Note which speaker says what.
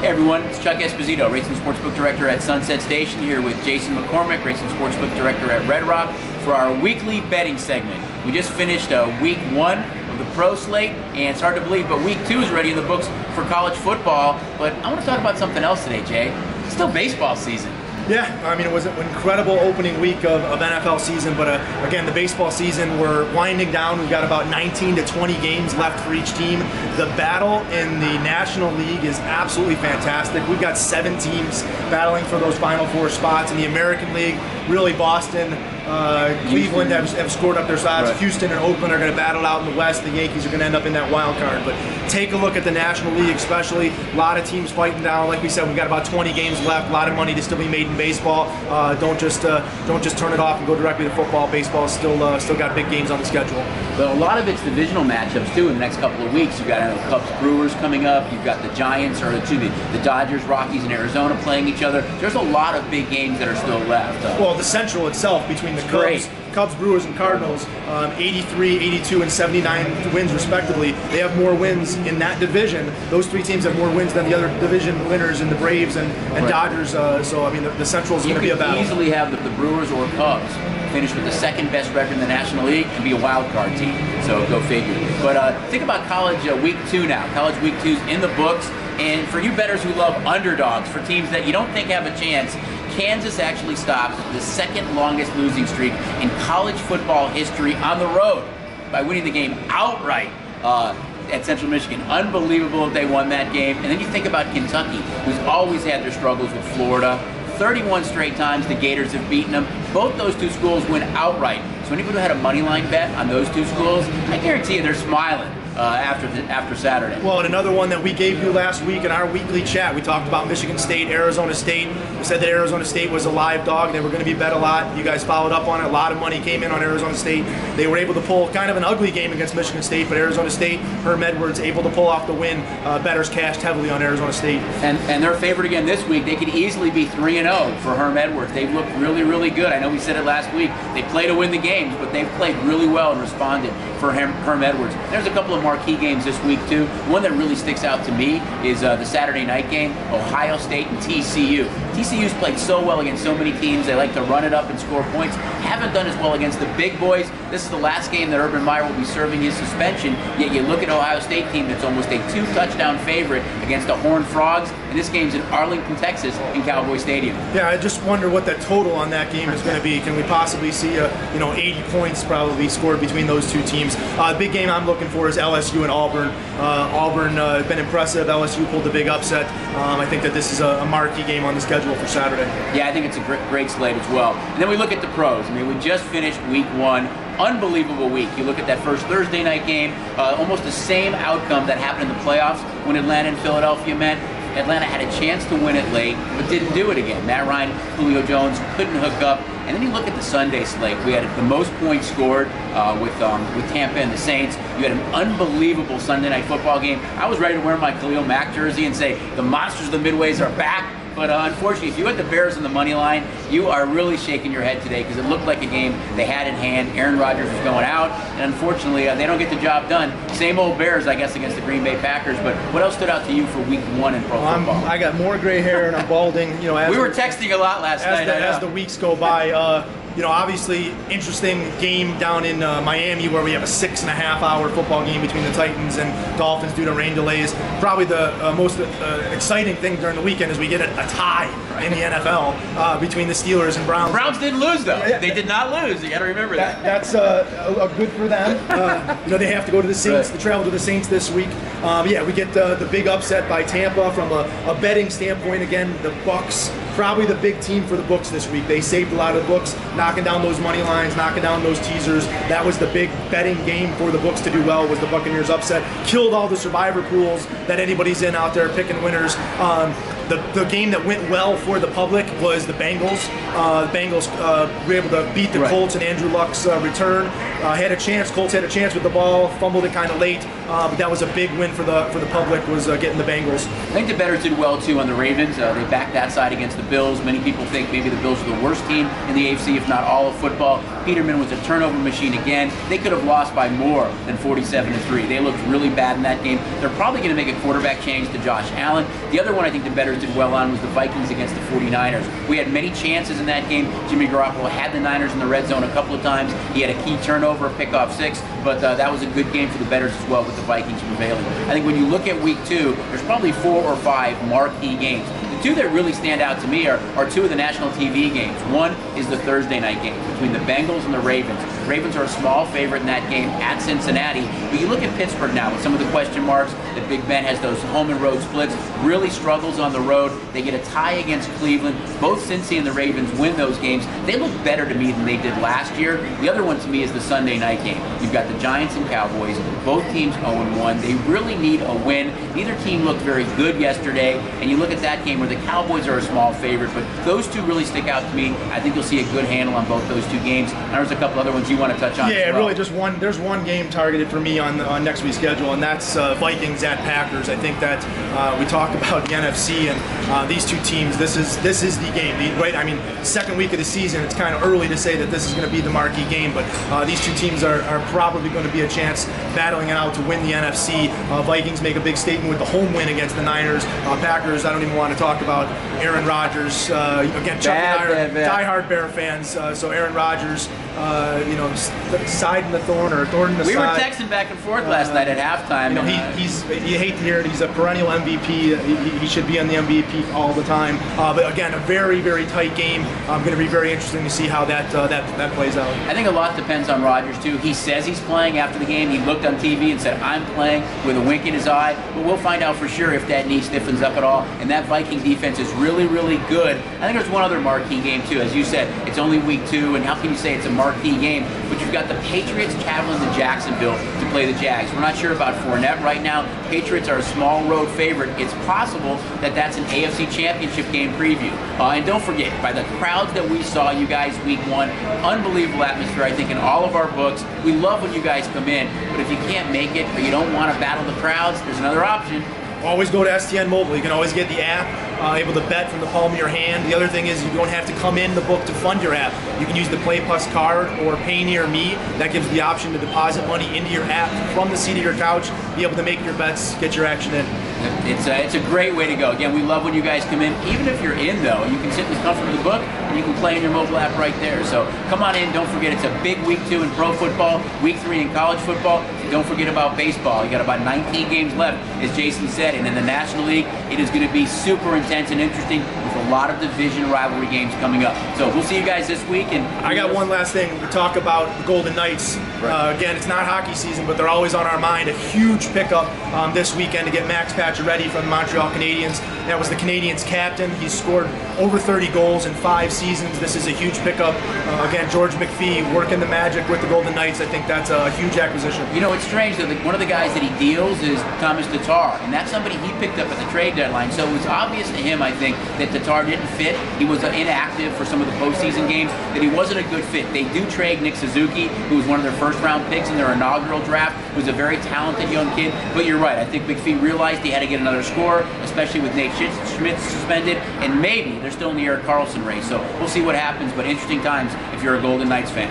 Speaker 1: Hey everyone, it's Chuck Esposito, Racing Sportsbook Director at Sunset Station, here with Jason McCormick, Racing Sportsbook Director at Red Rock, for our weekly betting segment. We just finished week 1 of the pro slate, and it's hard to believe, but week 2 is already in the books for college football. But I want to talk about something else today, Jay. It's still baseball season.
Speaker 2: Yeah, I mean, it was an incredible opening week of NFL season, but again, the baseball season, we're winding down. We've got about 19 to 20 games left for each team. The battle in the National League is absolutely fantastic. We've got 7 teams battling for those Final Four spots. In the American League, really Boston, Cleveland have scored up their sides. Right. Houston and Oakland are going to battle out in the West. The Yankees are going to end up in that wild card. But take a look at the National League, especially. A lot of teams fighting down. Like we said, we've got about 20 games left. A lot of money to still be made in baseball. Don't just turn it off and go directly to football. Baseball is still got big games on the schedule.
Speaker 1: But a lot of it's divisional matchups too in the next couple of weeks. You've got Cubs Brewers coming up. You've got the Giants, or excuse me, the Dodgers, Rockies, and Arizona playing each other. There's a lot of big games that are still left.
Speaker 2: Well, the Central itself, between the Cubs, Brewers, and Cardinals, 83, 82, and 79 wins respectively. They have more wins in that division. Those 3 teams have more wins than the other division winners in the Braves and Dodgers. So, I mean, the Central is going to be a battle.
Speaker 1: You could easily have the Brewers or Cubs finish with the 2nd best record in the National League and be a wild card team. So go figure. But think about college week 2 now. College week 2's in the books. And for you bettors who love underdogs, for teams that you don't think have a chance, Kansas actually stopped the 2nd longest losing streak in college football history on the road by winning the game outright at Central Michigan. Unbelievable that they won that game. And then you think about Kentucky, who's always had their struggles with Florida. 31 straight times the Gators have beaten them. Both those 2 schools win outright. So anybody who had a money line bet on those 2 schools, I guarantee you they're smiling after Saturday.
Speaker 2: Well, and another one that we gave you last week in our weekly chat, we talked about Michigan State, Arizona State. We said that Arizona State was a live dog. They were going to be bet a lot. You guys followed up on it. A lot of money came in on Arizona State. They were able to pull kind of an ugly game against Michigan State, but Arizona State, Herm Edwards, able to pull off the win. Bettors cashed heavily on Arizona State.
Speaker 1: And they're favored again this week. They could easily be 3-0 for Herm Edwards. They've looked really, really good. I know we said it last week. They play to win the games, but they've played really well and responded for Herm Edwards. There's a couple of marquee games this week too. One that really sticks out to me is the Saturday night game, Ohio State and TCU. TCU's played so well against so many teams. They like to run it up and score points. Haven't done as well against the big boys. This is the last game that Urban Meyer will be serving his suspension, yet you look at Ohio State team that's almost a 2-touchdown favorite against the Horned Frogs, and this game's in Arlington, Texas in Cowboy Stadium.
Speaker 2: Yeah, I just wonder what that total on that game is going to be. Can we possibly see 80 points probably scored between those 2 teams? The big game I'm looking for is LSU and Auburn. Auburn has been impressive. LSU pulled the big upset. I think that this is a marquee game on the schedule for Saturday.
Speaker 1: Yeah, I think it's a great slate as well. And then we look at the pros. I mean, we just finished week 1. Unbelievable week. You look at that first Thursday night game, almost the same outcome that happened in the playoffs when Atlanta and Philadelphia met. Atlanta had a chance to win it late, but didn't do it again. Matt Ryan, Julio Jones couldn't hook up. And then you look at the Sunday slate. We had the most points scored with Tampa and the Saints. You had an unbelievable Sunday night football game. I was ready to wear my Khalil Mack jersey and say the monsters of the Midways are back. But unfortunately, if you had the Bears on the money line, you are really shaking your head today because it looked like a game they had in hand. Aaron Rodgers was going out, and unfortunately, they don't get the job done. Same old Bears, I guess, against the Green Bay Packers. But what else stood out to you for week 1 in pro football?
Speaker 2: I got more gray hair and I'm balding.
Speaker 1: We were texting a lot last night.
Speaker 2: As the weeks go by. Obviously, interesting game down in Miami where we have a 6.5-hour football game between the Titans and Dolphins due to rain delays. Probably the most exciting thing during the weekend is we get a tie in the NFL between the Steelers and Browns.
Speaker 1: Browns didn't lose, though. They did not lose. You got to remember that.
Speaker 2: That's good for them. They have to go to the Saints, to travel to the Saints this week. Yeah, we get the big upset by Tampa from a betting standpoint. Again, the Bucs, probably the big team for the books this week. They saved a lot of the books, knocking down those money lines, knocking down those teasers. That was the big betting game for the books to do well, was the Buccaneers upset. Killed all the survivor pools that anybody's in out there picking winners. the game that went well for the public was the Bengals. The Bengals were able to beat the Colts and Andrew Luck's return. Had a chance. Colts had a chance with the ball, fumbled it kind of late, but that was a big win for the public, was getting the Bengals.
Speaker 1: I think the bettors did well too on the Ravens. They backed that side against the Bills. Many people think maybe the Bills are the worst team in the AFC, if not all of football. Peterman was a turnover machine again. They could have lost by more than 47-3. They looked really bad in that game. They're probably going to make a quarterback change to Josh Allen. The other one I think the bettors did well on was the Vikings against the 49ers. We had many chances in that game. Jimmy Garoppolo had the Niners in the red zone a couple of times. He had a key turnover, a pick-off 6, but that was a good game for the bettors as well, with the Vikings prevailing. I think when you look at week 2, there's probably 4 or 5 marquee games. The two that really stand out to me are 2 of the national TV games. One is the Thursday night game between the Bengals and the Ravens. Ravens are a small favorite in that game at Cincinnati. But you look at Pittsburgh now with some of the question marks that Big Ben has, those home and road splits, really struggles on the road. They get a tie against Cleveland. Both Cincy and the Ravens win those games. They look better to me than they did last year. The other one to me is the Sunday night game. You've got the Giants and Cowboys, both teams 0-1. They really need a win. Neither team looked very good yesterday. And you look at that game where the Cowboys are a small favorite, but those two really stick out to me. I think you'll see a good handle on both those 2 games. And there's a couple other ones you want to touch on.
Speaker 2: Yeah,
Speaker 1: as well.
Speaker 2: really just one. There's one game targeted for me on next week's schedule, and that's Vikings at Packers. I think that we talk about the NFC and these 2 teams. This is the game, right? I mean, second week of the season. It's kind of early to say that this is going to be the marquee game, but these 2 teams are probably going to be a chance battling it out to win the NFC. Vikings make a big statement with the home win against the Niners. Packers, I don't even want to talk about Aaron Rodgers. Again, Chuck and I are diehard Bear fans, so Aaron Rodgers, side in the thorn or thorn in the side.
Speaker 1: We were texting back and forth last night at halftime.
Speaker 2: You hate to hear it. He's a perennial MVP. He should be on the MVP all the time. But again, a very, very tight game. Going to be very interesting to see how that plays out.
Speaker 1: I think a lot depends on Rodgers too. He says he's playing after the game. He looked on TV and said, "I'm playing," with a wink in his eye. But we'll find out for sure if that knee stiffens up at all. And that Viking defense is really, really good. I think there's one other marquee game too. As you said, it's only week 2, and how can you say it's a marquee game? But you've got the Patriots traveling to Jacksonville to play the Jags. We're not sure about Fournette right now. Patriots are a small road favorite. It's possible that that's an AFC Championship game preview. And don't forget, by the crowds that we saw, you guys, week 1, unbelievable atmosphere, I think, in all of our books. We love when you guys come in, but if you can't make it or you don't want to battle the crowds, there's another option.
Speaker 2: Always go to STN Mobile. You can always get the app, able to bet from the palm of your hand. The other thing is you don't have to come in the book to fund your app. You can use the Play Plus card or Pay Near Me. That gives the option to deposit money into your app from the seat of your couch, be able to make your bets, get your action in.
Speaker 1: It's a great way to go. Again, we love when you guys come in. Even if you're in, though, you can sit in the comfort of the book and you can play in your mobile app right there. So come on in. Don't forget, it's a big week 2 in pro football, week 3 in college football. Don't forget about baseball. You got about 19 games left, as Jason said. And in the National League, it is going to be super intense and interesting with a lot of division rivalry games coming up. So we'll see you guys this week. And
Speaker 2: I got one last thing. We talk about the Golden Knights. Right. Again, it's not hockey season, but they're always on our mind. A huge pickup this weekend to get Max Pacioretty from the Montreal Canadiens. That was the Canadiens' captain. He's scored over 30 goals in 5 seasons. This is a huge pickup. Again, George McPhee working the magic with the Golden Knights. I think that's a huge acquisition.
Speaker 1: You know, it's strange that one of the guys that he deals is Thomas Tatar, and that's somebody he picked up at the trade deadline. So it was obvious to him, I think, that Tatar didn't fit. He was inactive for some of the postseason games, that he wasn't a good fit. They do trade Nick Suzuki, who was one of their first-round picks in their inaugural draft, who's a very talented young kid. But you're right. I think McPhee realized he had to get another scorer, especially with Nate Schmidt suspended, and maybe they're still in the Erik Karlsson race. So we'll see what happens, but interesting times if you're a Golden Knights fan.